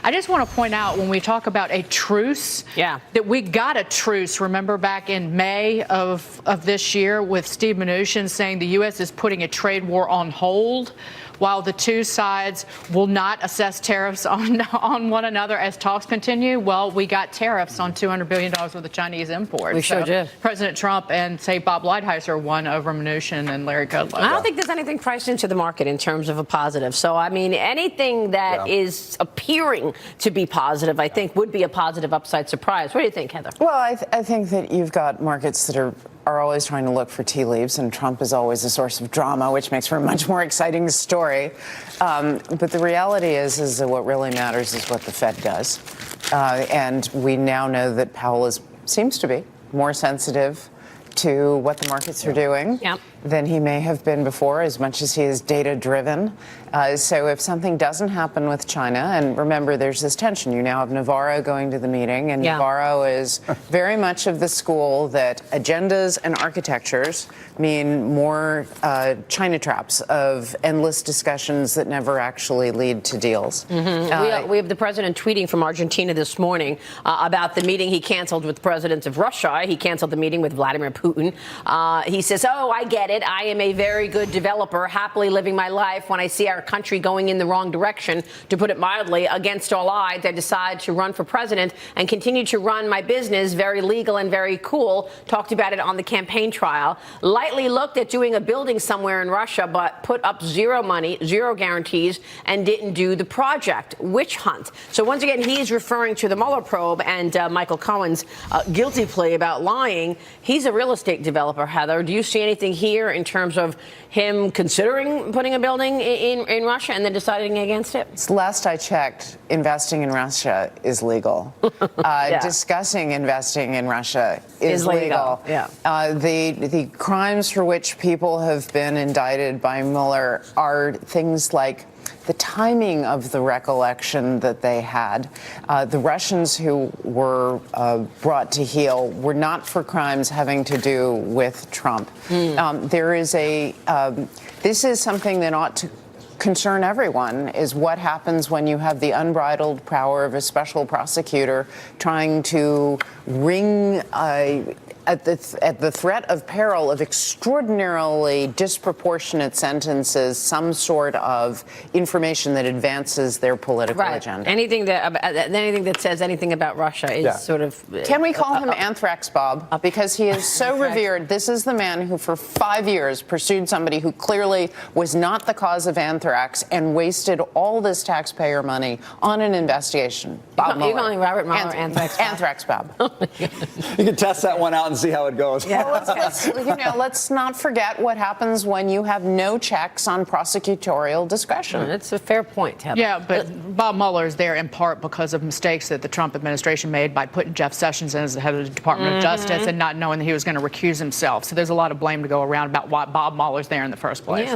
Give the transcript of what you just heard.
I just want to point out when we talk about a truce, that we got a truce, remember, back in May of this year with Steve Mnuchin saying the U.S. is putting a trade war on hold while the two sides will not assess tariffs on one another as talks continue. Well, we got tariffs on $200 billion worth of Chinese imports. We sure did. President Trump and, say, Bob Lighthizer won over Mnuchin and Larry Kudlow. I don't think there's anything priced into the market in terms of a positive. So, I mean, anything that is appearing to be positive, I think, would be a positive upside surprise. What do you think, Heather? Well, I think that you've got markets that are always trying to look for tea leaves, and Trump is always a source of drama, which makes for a much more exciting story. But the reality is that what really matters is what the Fed does. And we now know that Powell seems to be more sensitive to what the markets are doing than he may have been before, as much as he is data-driven. So if something doesn't happen with China, and remember, there's this tension. You now have Navarro going to the meeting, and Navarro is very much of the school that agendas and architectures mean more China traps of endless discussions that never actually lead to deals. We have the president tweeting from Argentina this morning about the meeting he canceled with the president of Russia. He canceled the meeting with Vladimir Putin. He says, "Oh, I get it. I am a very good developer, happily living my life. When I see our country going in the wrong direction, to put it mildly, against all odds, I decide to run for president and continue to run my business, very legal and very cool." Talked about it on the campaign trail. Lightly looked at doing a building somewhere in Russia, but put up zero money, zero guarantees, and didn't do the project. Witch hunt. So once again, he's referring to the Mueller probe and Michael Cohen's guilty plea about lying. He's a real estate developer, Heather. Do you see anything here in terms of him considering putting a building in Russia and then deciding against it? Last I checked, investing in Russia is legal. Discussing investing in Russia is legal. The crimes for which people have been indicted by Mueller are things like the timing of the recollection that they had. The Russians who were brought to heel were not for crimes having to do with Trump. This is something that ought to concern everyone, is what happens when you have the unbridled power of a special prosecutor trying to wring at the threat of peril of extraordinarily disproportionate sentences, some sort of information that advances their political agenda. Anything that says anything about Russia is sort of... Can we call him Anthrax Bob? Because he is so revered. This is the man who for 5 years pursued somebody who clearly was not the cause of anthrax and wasted all this taxpayer money on an investigation. Bob Mueller. You're calling Robert Mueller Anthrax Bob? You can test that one out and see how it goes. Let's not forget what happens when you have no checks on prosecutorial discretion. That's a fair point, Heather. Yeah, but Bob Mueller is there in part because of mistakes that the Trump administration made by putting Jeff Sessions in as the head of the Department of Justice and not knowing that he was going to recuse himself. So there's a lot of blame to go around about why Bob Mueller's there in the first place. Yeah,